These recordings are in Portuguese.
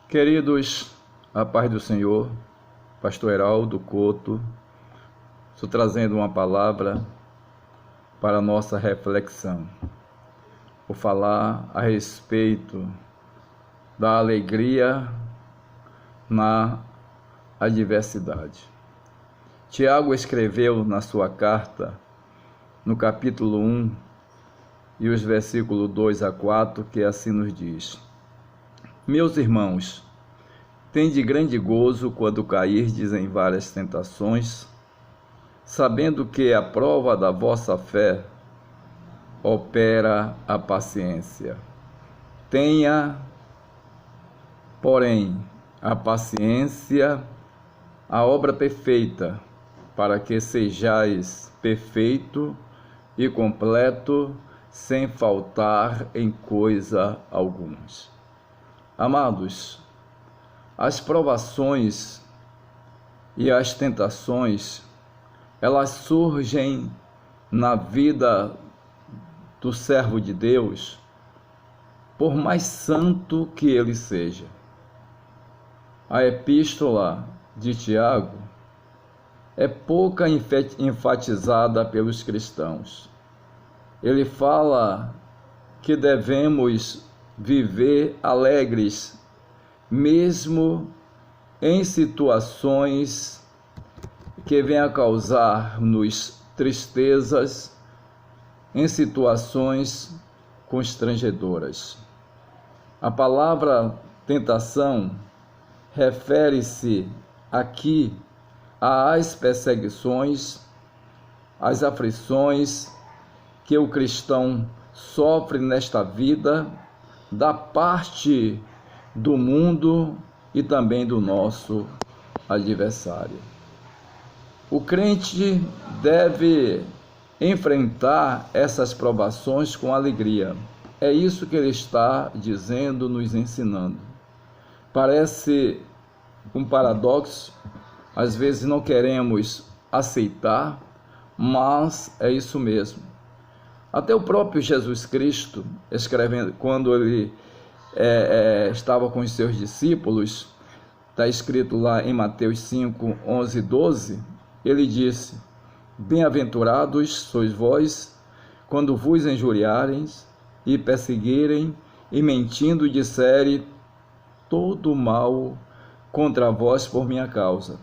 Queridos, a paz do Senhor, Pastor Heraldo Couto, estou trazendo uma palavra para a nossa reflexão. Vou falar a respeito da alegria na adversidade. Tiago escreveu na sua carta, no capítulo 1, e os versículos 2 a 4, que assim nos diz: Meus irmãos, tende grande gozo quando cairdes em várias tentações, sabendo que a prova da vossa fé opera a paciência. Tenha, porém, a paciência, a obra perfeita, para que sejais perfeito e completo, sem faltar em coisa alguma. Amados, as provações e as tentações, elas surgem na vida do servo de Deus, por mais santo que ele seja. A epístola de Tiago é pouca enfatizada pelos cristãos. Ele fala que devemos viver alegres, mesmo em situações que venham a causar-nos tristezas, em situações constrangedoras. A palavra tentação refere-se aqui às perseguições, às aflições que o cristão sofre nesta vida, da parte do mundo e também do nosso adversário. O crente deve enfrentar essas provações com alegria. É isso que ele está dizendo, nos ensinando. Parece um paradoxo, às vezes não queremos aceitar, mas é isso mesmo. Até o próprio Jesus Cristo, escrevendo, quando ele estava com os seus discípulos, está escrito lá em Mateus 5, 11 e 12, ele disse: Bem-aventurados sois vós, quando vos injuriarem e perseguirem, e mentindo disserem todo mal contra vós por minha causa.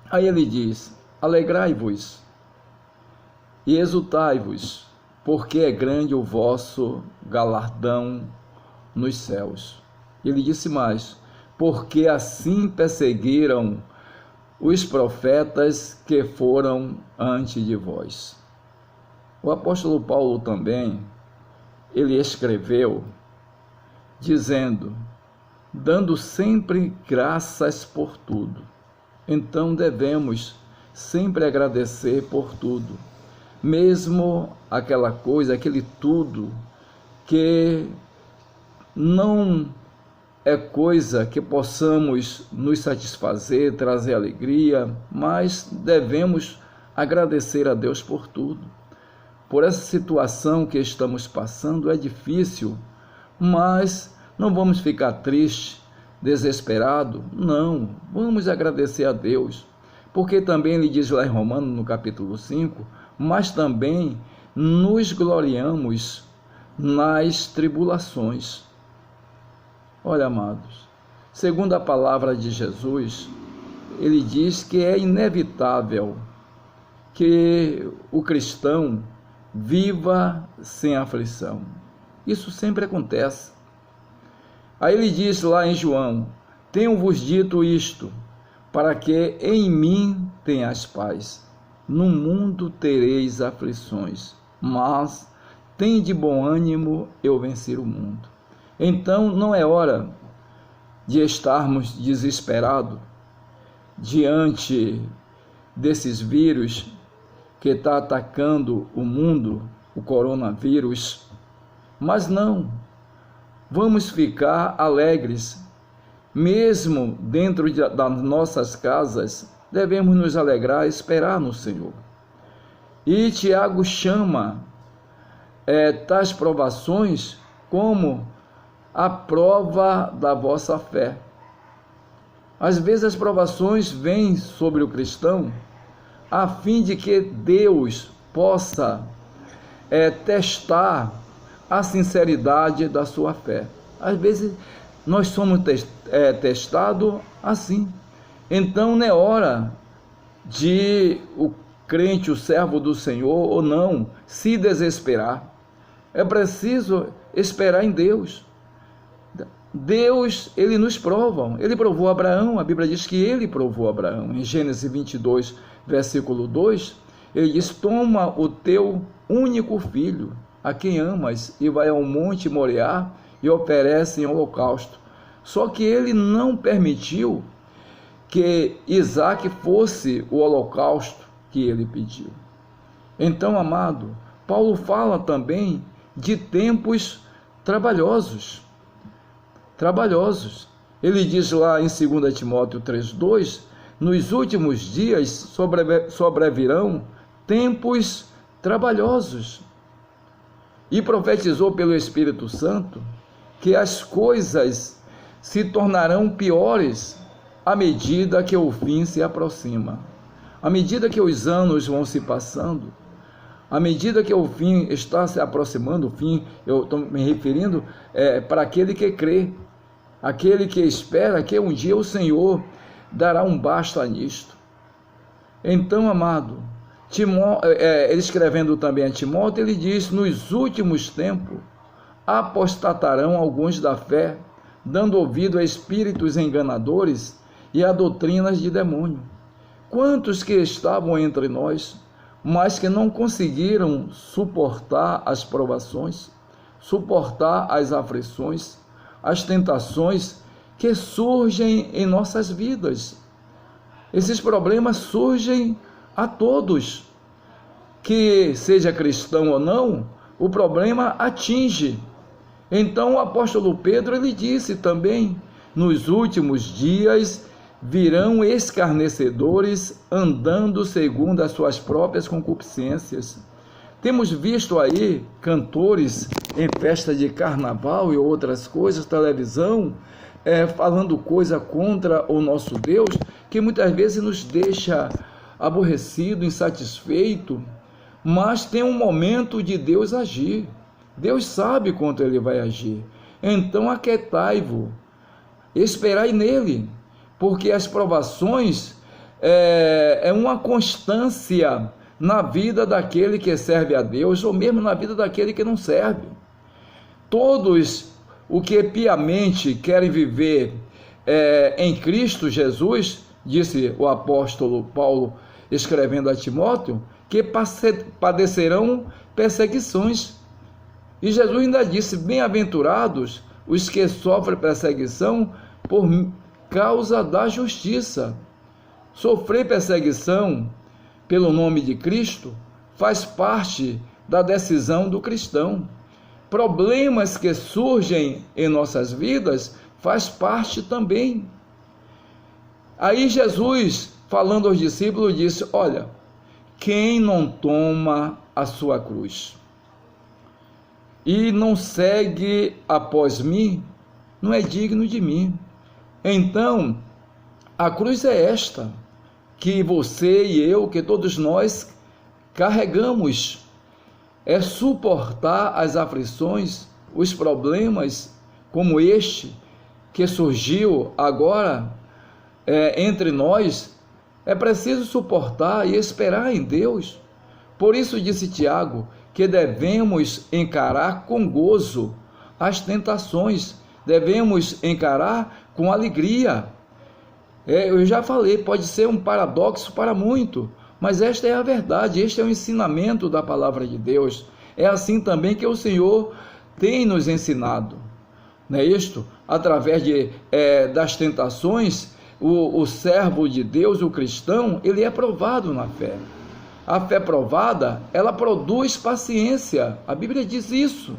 Aí ele diz: Alegrai-vos e exultai-vos, porque é grande o vosso galardão nos céus. Ele disse mais: porque assim perseguiram os profetas que foram antes de vós. O apóstolo Paulo também, ele escreveu dizendo: dando sempre graças por tudo. Então devemos sempre agradecer por tudo, mesmo aquela coisa, aquele tudo que não é coisa que possamos nos satisfazer, trazer alegria, mas devemos agradecer a Deus por tudo. Por essa situação que estamos passando, é difícil, mas não vamos ficar tristes, desesperados, não, vamos agradecer a Deus, porque também ele diz lá em Romanos, no capítulo 5, mas também nos gloriamos nas tribulações. Olha, amados, segundo a palavra de Jesus, ele diz que é inevitável que o cristão viva sem aflição. Isso sempre acontece. Aí ele diz lá em João: tenho-vos dito isto, para que em mim tenhas paz. No mundo tereis aflições, mas tende bom ânimo, eu venci o mundo. Então não é hora de estarmos desesperados diante desses vírus que está atacando o mundo, o coronavírus, mas não, vamos ficar alegres, mesmo dentro das nossas casas, devemos nos alegrar e esperar no Senhor. E Tiago chama tais provações como a prova da vossa fé. Às vezes as provações vêm sobre o cristão a fim de que Deus possa testar a sinceridade da sua fé. Às vezes nós somos testados assim. Então não é hora de o crente, o servo do Senhor ou não, se desesperar. É preciso esperar em Deus. Deus, ele nos prova. Ele provou Abraão. A Bíblia diz que ele provou Abraão. Em Gênesis 22, versículo 2, ele diz: toma o teu único filho, a quem amas, e vai ao monte Moriá e oferece em holocausto. Só que ele não permitiu que Isaque fosse o holocausto que ele pediu. Então, amado, Paulo fala também de tempos trabalhosos. Ele diz lá em 2 Timóteo 3,2, nos últimos dias sobrevirão tempos trabalhosos. E profetizou pelo Espírito Santo que as coisas se tornarão piores à medida que o fim se aproxima. À medida que os anos vão se passando, à medida que o fim está se aproximando, o fim, eu estou me referindo para aquele que crê, aquele que espera que um dia o Senhor dará um basta nisto. Então, amado, ele escrevendo também a Timóteo, ele diz: nos últimos tempos apostatarão alguns da fé, dando ouvido a espíritos enganadores e a doutrinas de demônio. Quantos que estavam entre nós, mas que não conseguiram suportar as provações, suportar as aflições, as tentações que surgem em nossas vidas. Esses problemas surgem a todos, que seja cristão ou não, o problema atinge. Então o apóstolo Pedro, ele disse também: nos últimos dias virão escarnecedores, andando segundo as suas próprias concupiscências. Temos visto aí cantores em festa de carnaval e outras coisas, televisão, falando coisa contra o nosso Deus, que muitas vezes nos deixa aborrecido, insatisfeito, mas tem um momento de Deus agir. Deus sabe quanto ele vai agir. Então aquietai-vos, esperai nele, porque as provações é uma constância na vida daquele que serve a Deus, ou mesmo na vida daquele que não serve. Todos o que piamente querem viver em Cristo Jesus, disse o apóstolo Paulo escrevendo a Timóteo, que padecerão perseguições. E Jesus ainda disse: bem-aventurados os que sofrem perseguição por causa da justiça. Sofrer perseguição pelo nome de Cristo faz parte da decisão do cristão. Problemas que surgem em nossas vidas faz parte também. Aí Jesus, falando aos discípulos, disse: olha, quem não toma a sua cruz e não segue após mim, não é digno de mim. Então, a cruz é esta, que você e eu, que todos nós carregamos, é suportar as aflições, os problemas, como este, que surgiu agora entre nós. É preciso suportar e esperar em Deus. Por isso disse Tiago, que devemos encarar com gozo as tentações, devemos encarar com alegria. Eu já falei, pode ser um paradoxo para muito, mas esta é a verdade, este é o ensinamento da palavra de Deus. É assim também que o Senhor tem nos ensinado, não é isto? Através das tentações, o servo de Deus, o cristão, ele é provado na fé. A fé provada, ela produz paciência, a Bíblia diz isso.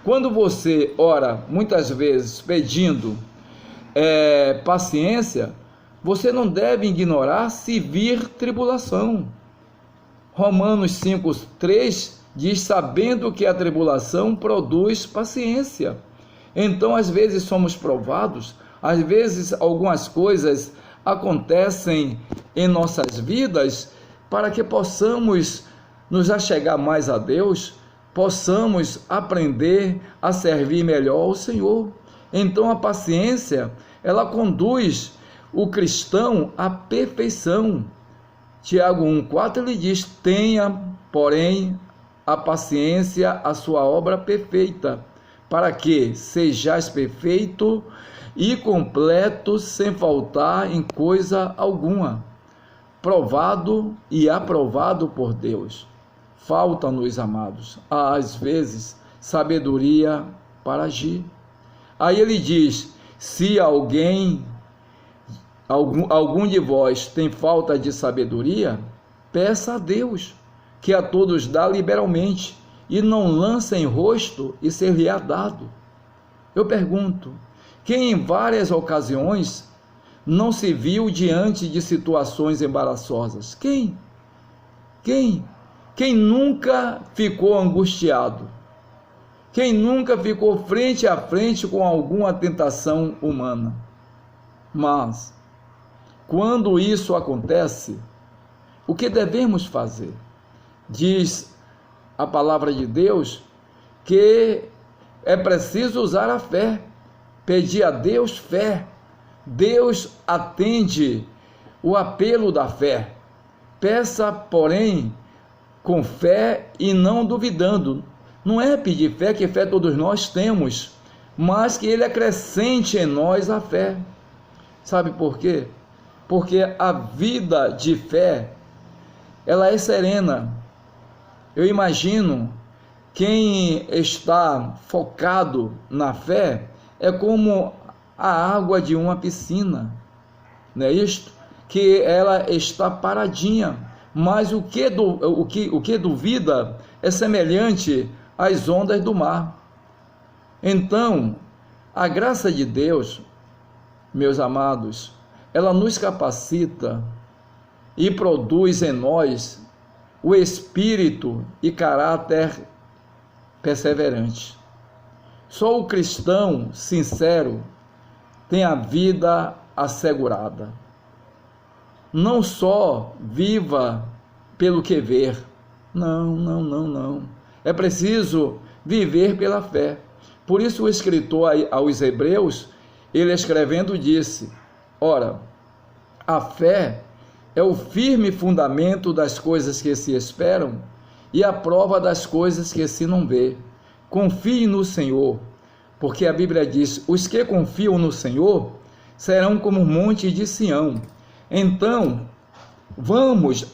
Quando você ora, muitas vezes, pedindo paciência, você não deve ignorar se vir tribulação. Romanos 5:3 diz: sabendo que a tribulação produz paciência. Então, às vezes somos provados, Às vezes, algumas coisas acontecem em nossas vidas para que possamos nos achegar mais a Deus, possamos aprender a servir melhor ao Senhor. Então, a paciência, ela conduz o cristão à perfeição. Tiago 1,4 ele diz: tenha, porém, a paciência, a sua obra perfeita, para que sejais perfeito e completo, sem faltar em coisa alguma, provado e aprovado por Deus. Falta-nos, amados, às vezes, sabedoria para agir. Aí ele diz: se algum de vós tem falta de sabedoria, peça a Deus, que a todos dá liberalmente, e não lança em rosto e ser-lhe-á dado. Eu pergunto: quem em várias ocasiões não se viu diante de situações embaraçosas? Quem? Quem nunca ficou angustiado? Quem nunca ficou frente a frente com alguma tentação humana? Mas, quando isso acontece, o que devemos fazer? Diz a palavra de Deus que é preciso usar a fé, pedir a Deus fé. Deus atende o apelo da fé. Peça, porém, com fé e não duvidando. Não é pedir fé, que fé todos nós temos, mas que Ele acrescente em nós a fé. Sabe por quê? Porque a vida de fé, ela é serena. Eu imagino, quem está focado na fé é como a água de uma piscina, não é isto? Que ela está paradinha, mas o que duvida é semelhante às ondas do mar. Então, a graça de Deus, meus amados, ela nos capacita e produz em nós o espírito e caráter perseverante. Só o cristão sincero tem a vida assegurada. Não só viva pelo que ver. Não. É preciso viver pela fé. Por isso o escritor aos Hebreus, ele escrevendo disse: ora, a fé é o firme fundamento das coisas que se esperam e a prova das coisas que se não vê. Confie no Senhor, porque a Bíblia diz: os que confiam no Senhor serão como o monte de Sião. Então, vamos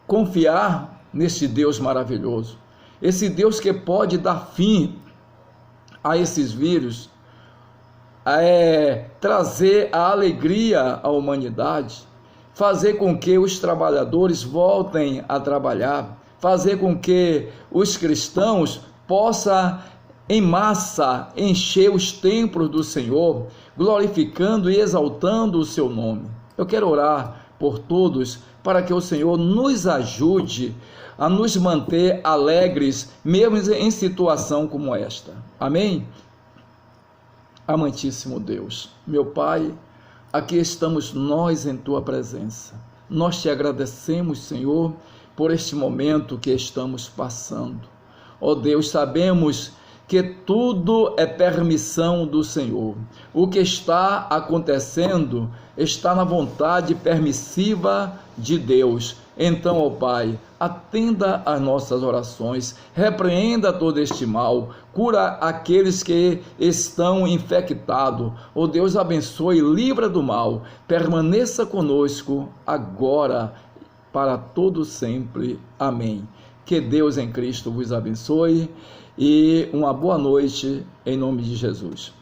confiar nesse Deus maravilhoso, esse Deus que pode dar fim a esses vírus, trazer a alegria à humanidade, fazer com que os trabalhadores voltem a trabalhar, fazer com que os cristãos possam em massa encher os templos do Senhor, glorificando e exaltando o seu nome. Eu quero orar por todos para que o Senhor nos ajude a nos manter alegres, mesmo em situação como esta. Amém? Amantíssimo Deus, meu Pai, aqui estamos nós em Tua presença. Nós Te agradecemos, Senhor, por este momento que estamos passando. Ó Deus, sabemos que tudo é permissão do Senhor. O que está acontecendo está na vontade permissiva de Deus. Então, ó Pai, atenda às nossas orações, repreenda todo este mal, cura aqueles que estão infectados. Ó Deus, abençoe e livra do mal. Permaneça conosco agora, para todo sempre. Amém. Que Deus em Cristo vos abençoe e uma boa noite em nome de Jesus.